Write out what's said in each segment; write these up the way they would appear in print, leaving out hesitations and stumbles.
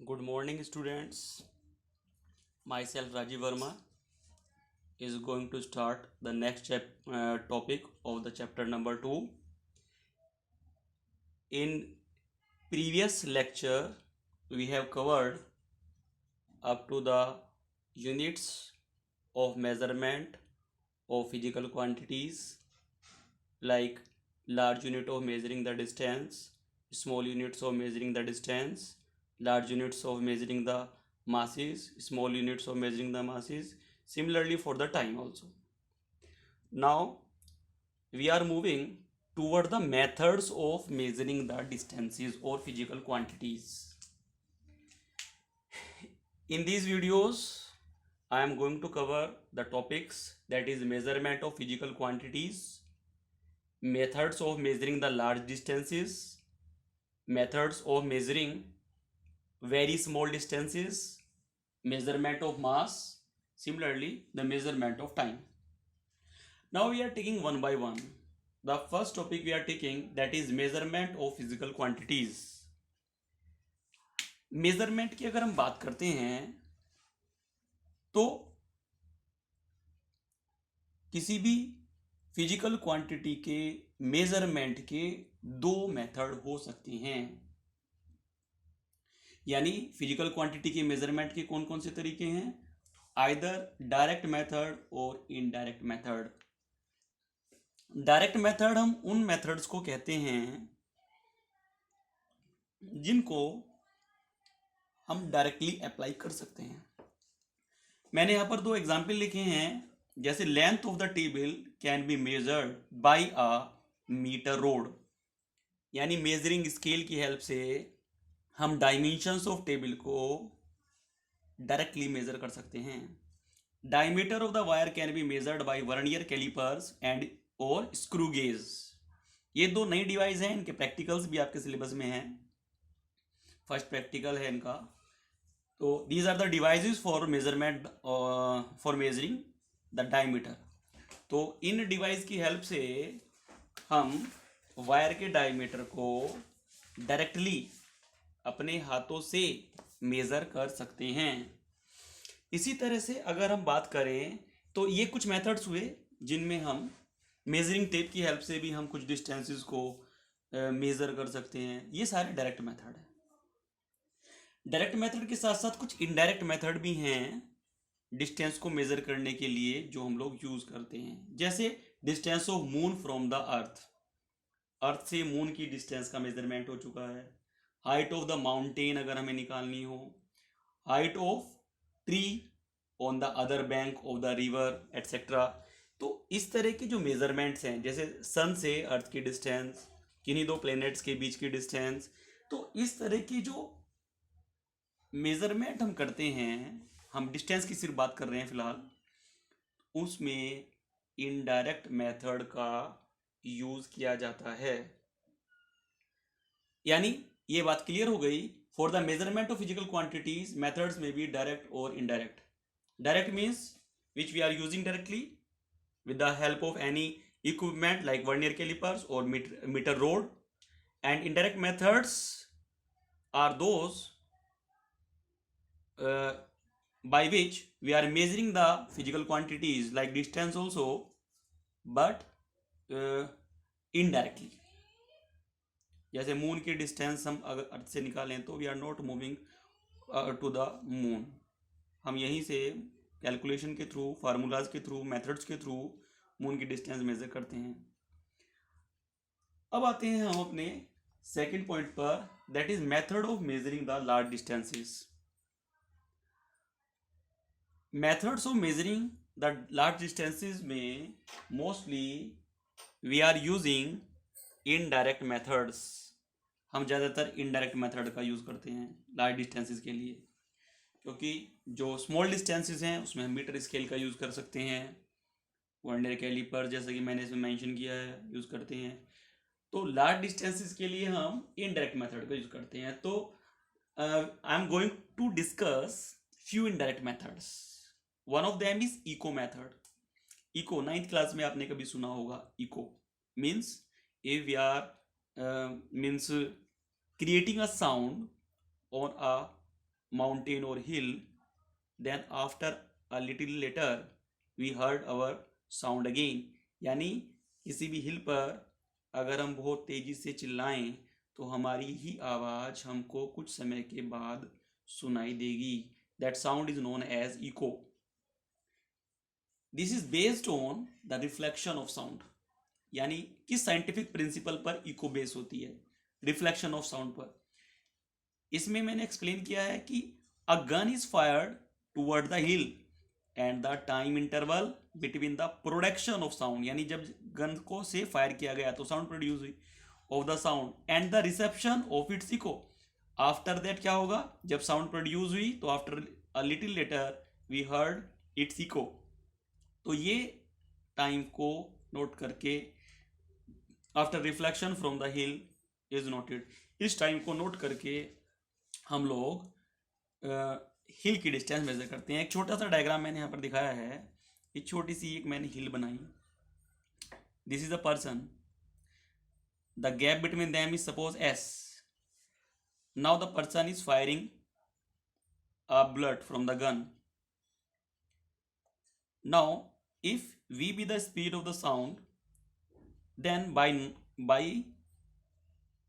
Good morning, students. Myself Rajiv Verma is going to start the next topic of the chapter number 2. In previous lecture, we have covered up to the units of measurement of physical quantities like large unit of measuring the distance, small units of measuring the distance, large units of measuring the masses, small units of measuring the masses. Similarly for the time also. Now we are moving toward the methods of measuring the distances or physical quantities. In these videos, I am going to cover the topics that is measurement of physical quantities, methods of measuring the large distances, methods of measuring very small distances, measurement of mass, similarly the measurement of time. Now we are taking one by one. The first topic we are taking, that is measurement of physical quantities. Measurement की अगर हम बात करते हैं तो किसी भी physical quantity के मेजरमेंट के दो मेथड हो सकते हैं। यानी फिजिकल क्वांटिटी के मेजरमेंट के कौन कौन से तरीके हैं? आइदर डायरेक्ट मेथड और इनडायरेक्ट मेथड। डायरेक्ट मेथड हम उन मेथड्स को कहते हैं जिनको हम डायरेक्टली अप्लाई कर सकते हैं। मैंने यहां पर दो एग्जाम्पल लिखे हैं, जैसे length of the table can be measured by a metre rod, यानी मेजरिंग स्केल की हेल्प से हम डायमेंशंस ऑफ टेबल को डायरेक्टली मेजर कर सकते हैं। Diameter of the wire can be measured by vernier callipers and और स्क्रू गेज। ये दो नई डिवाइस हैं, इनके प्रैक्टिकल्स भी आपके सिलेबस में हैं। फर्स्ट प्रैक्टिकल है इनका। तो these are the devices for measurement for measuring the diameter. तो इन डिवाइस की हेल्प से हम वायर के डायमीटर को डायरेक्टली अपने हाथों से मेजर कर सकते हैं। इसी तरह से अगर हम बात करें तो ये कुछ मेथड्स हुए जिनमें हम मेजरिंग टेप की हेल्प से भी हम कुछ डिस्टेंसेस को मेजर कर सकते हैं। ये सारे डायरेक्ट मेथड है। डायरेक्ट मेथड के साथ साथ कुछ इनडायरेक्ट मेथड भी हैं डिस्टेंस को मेजर करने के लिए जो हम लोग यूज करते हैं। जैसे distance of moon from the earth, earth से मून की डिस्टेंस का मेजरमेंट हो चुका है। हाइट ऑफ द माउंटेन अगर हमें निकालनी हो, height of tree on the other bank of the river etcetera. तो इस तरह के जो मेजरमेंट्स हैं, जैसे सन से अर्थ की डिस्टेंस, किन्हीं दो प्लैनेट्स के बीच की डिस्टेंस, तो इस तरह की जो मेजरमेंट हम करते हैं, हम डिस्टेंस की सिर्फ बात कर रहे हैं फिलहाल, उसमें इनडायरेक्ट मेथड का यूज किया जाता है। यानी ये बात क्लियर हो गई। For the measurement of physical quantities methods में बी डायरेक्ट और indirect. Direct means which we are using directly with the help of any equipment like vernier calipers or meter rod, and indirect methods are those by which we are measuring the physical quantities like distance also, but indirectly। जैसे moon की distance हम अगर earth से निकालें तो we are not moving to the moon, हम यहीं से कैलकुलेशन के थ्रू, फार्मूलाज के थ्रू, मेथड्स के थ्रू मून की डिस्टेंस मेजर करते हैं। अब आते हैं हम अपने सेकंड पॉइंट पर, that is method of measuring the large distances. Methods of measuring the large distances में mostly we are using indirect methods. हम ज़्यादातर इनडायरेक्ट मेथड का यूज़ करते हैं लार्ज डिस्टेंसेस के लिए, क्योंकि जो स्मॉल डिस्टेंसेस हैं उसमें हम मीटर स्केल का यूज़ कर सकते हैं, वर्नियर कैलिपर जैसे कि मैंने इसमें मेंशन किया है यूज़ करते हैं। तो लार्ज डिस्टेंसेस के लिए हम इनडायरेक्ट मेथड का यूज़ करते हैं। तो I am going to discuss few indirect methods. One of them is echo method. Echo 9th class में आपने कभी सुना होगा। Echo means if we are means creating a sound on a mountain or hill, then after a little later we heard our sound again. यानी किसी भी हिल पर अगर हम बहुत तेजी से चिल्लाएं तो हमारी ही आवाज हमको कुछ समय के बाद सुनाई देगी. That sound is known as echo. This is based on the reflection of sound. यानी किस साइंटिफिक प्रिंसिपल पर इको बेस होती है? रिफ्लेक्शन ऑफ साउंड पर. इसमें मैंने एक्सप्लेन किया है कि a gun is fired toward the hill and the time interval between the production of sound, यानी जब गन को से फायर किया गया तो साउंड प्रोड्यूस हुई, of the sound and the reception of its echo. After that क्या होगा? जब साउंड प्रोड्यूस हुई तो after a little later we heard its echo. तो ये टाइम को नोट करके after reflection from the hill is noted, इस टाइम को नोट करके हम लोग हिल की डिस्टेंस मेजर करते हैं. एक छोटा सा डायग्राम मैंने यहाँ पर दिखाया है. एक छोटी सी एक मैंने हिल बनाई. This is a person. The gap between them is suppose S. Now the person is firing a bullet from the gun. Now if v be the speed of the sound, then by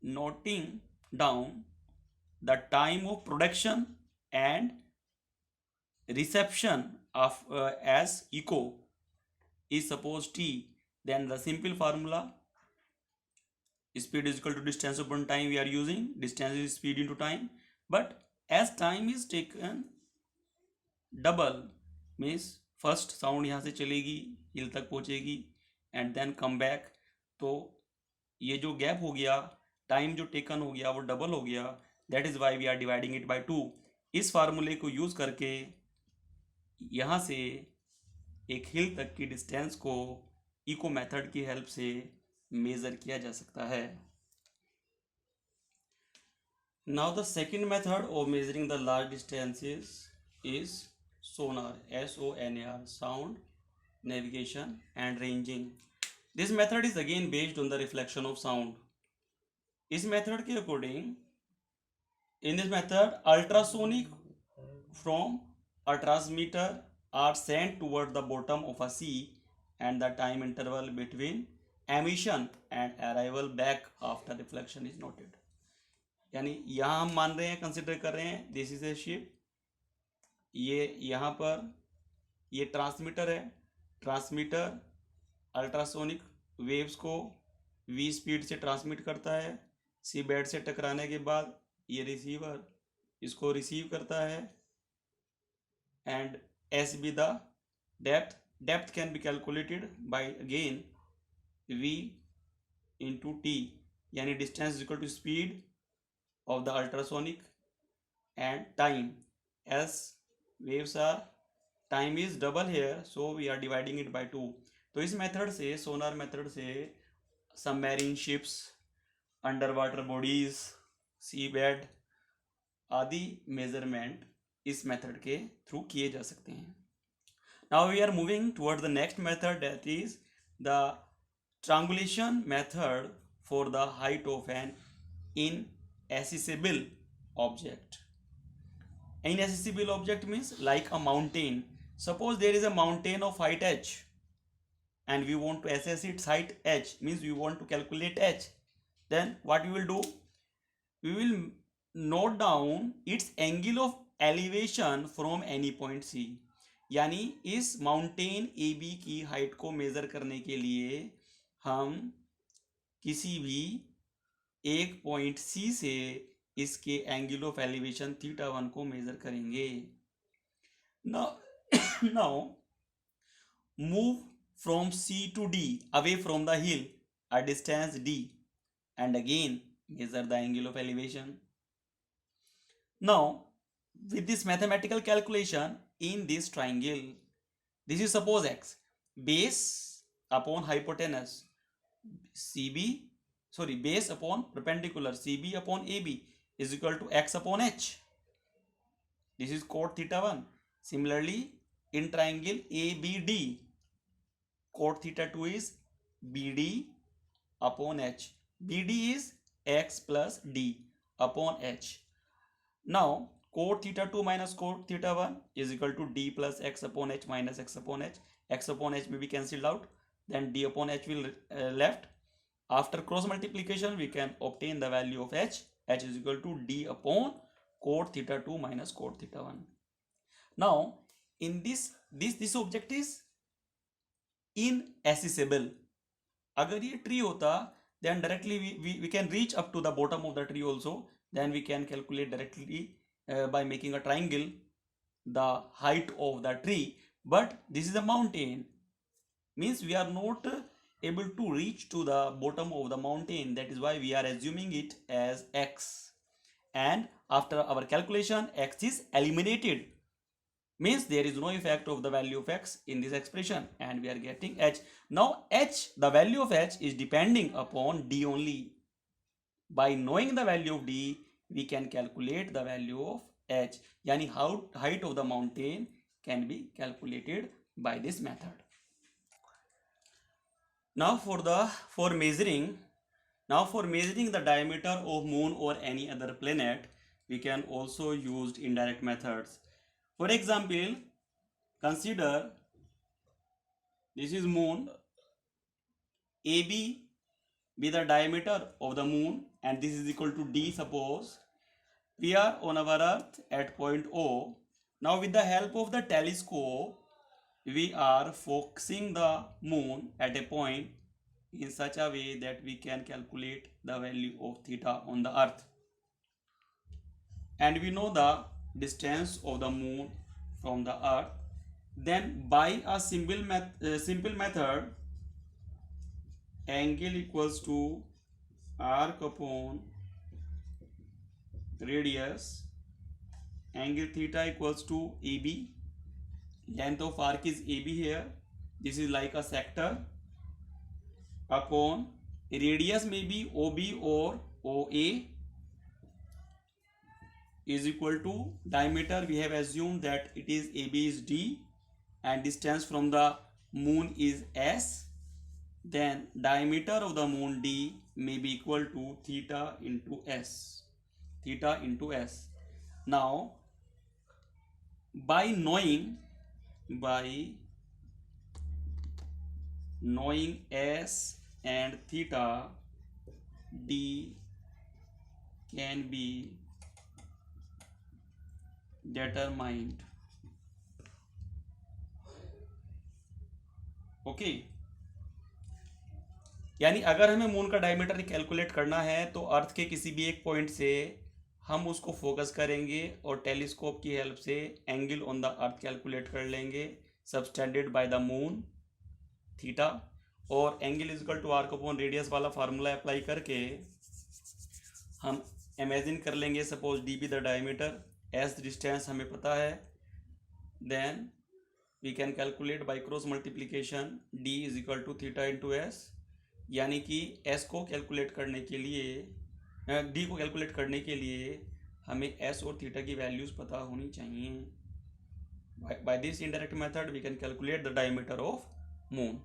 noting down the time of production and reception of as echo is suppose t, then the simple formula speed is equal to distance upon time we are using. Distance is speed into time, but as time is taken double means first sound यहाँ से चलेगी, हिल तक पहुँचेगी and then come back. तो ये जो gap हो गया, टाइम जो टेकन हो गया वो डबल हो गया. That is why we are dividing it by 2. इस फार्मूले को यूज़ करके यहाँ से एक हिल तक की डिस्टेंस को इको मेथड की हेल्प से मेज़र किया जा सकता है. Now the second method of measuring the large distances is sonar, SONAR, sound navigation and ranging. This method is again based on the reflection of sound. इस method के according, in this method ultrasonic from a transmitter are sent toward the bottom of a sea and the time interval between emission and arrival back after reflection is noted. यानी यहाँ हम मान रहे हैं, consider कर रहे हैं, दिस इज ए शिप. ये यहाँ पर ये ट्रांसमीटर है. ट्रांसमीटर अल्ट्रासोनिक वेव्स को v स्पीड से ट्रांसमिट करता है. सी बेड से टकराने के बाद ये रिसीवर इसको रिसीव करता है and S be the depth. Depth can be calculated by again v into T, यानी distance equal to speed of the ultrasonic and time. S waves are, time is double here, so we are dividing it by 2. तो इस method से, sonar method से submarine ships, under water bodies, sea bed आदि measurement इस method के through किए जा सकते हैं. Now we are moving toward the next method, that is the triangulation method for the height of an inaccessible object. Inaccessible object means like a mountain. Suppose there is a mountain of height h and we want to assess its height h, means we want to calculate h. Then what we will do? We will note down its angle of elevation from any point C. यानी इस mountain AB की height को major करने के लिए हम किसी भी एक पॉइंट C से इसके एंगल ऑफ एलिवेशन θ1 को मेजर करेंगे. Now move from C to D away from the hill a distance D and again measure the angle of elevation. Now with this mathematical calculation in this triangle, this is suppose x, base upon hypotenuse base upon perpendicular CB upon AB is equal to x upon h. This is cot θ1. Similarly in triangle ABD, cot θ2 is BD upon h. BD is x plus D upon h. Now cot theta 2 minus cot theta 1 is equal to d plus x upon h minus x upon h. X upon h may be cancelled out, then d upon h will left. After cross multiplication, we can obtain the value of h. H is equal to d upon cot theta 2 minus cot theta 1. Now, in this object is inaccessible. अगर ये tree होता, then directly we can reach up to the bottom of the tree also. Then we can calculate directly by making a triangle the height of the tree. But this is a mountain, means we are not able to reach to the bottom of the mountain. That is why we are assuming it as x, and after our calculation x is eliminated, means there is no effect of the value of x in this expression, and we are getting h. Now h, the value of h is depending upon d only. By knowing the value of d, we can calculate the value of h. Yani how height of the mountain can be calculated by this method. Now for measuring the diameter of moon or any other planet, we can also use indirect methods. For example, consider this is moon, AB be the diameter of the moon, and this is equal to d. Suppose we are on our earth at point O. Now with the help of the telescope, we are focusing the moon at a point in such a way that we can calculate the value of theta on the earth, and we know the distance of the moon from the earth. Then by a simple method, angle equals to arc upon radius, angle theta equals to AB, length of arc is AB here, this is like a sector, upon radius may be OB or OA, is equal to diameter. We have assumed that it is AB is d and distance from the moon is s. Then diameter of the moon d may be equal to theta into s. Now by knowing s and theta, d can be determined. Okay यानी अगर हमें moon का diameter calculate करना है तो अर्थ के किसी भी एक पॉइंट से हम उसको फोकस करेंगे और टेलीस्कोप की हेल्प से angle on the earth calculate कर लेंगे, subtended by the moon theta, और angle is equal to arc upon radius वाला फार्मूला अप्लाई करके हम इमेजिन कर लेंगे suppose D be the diameter, S distance हमें पता है, then we can calculate by cross multiplication D is equal to theta into S, यानी कि एस को कैलकुलेट करने के लिए डी को कैलकुलेट करने के लिए हमें एस और थीटा की वैल्यूज़ पता होनी चाहिए. By this indirect method we can calculate the diameter of moon.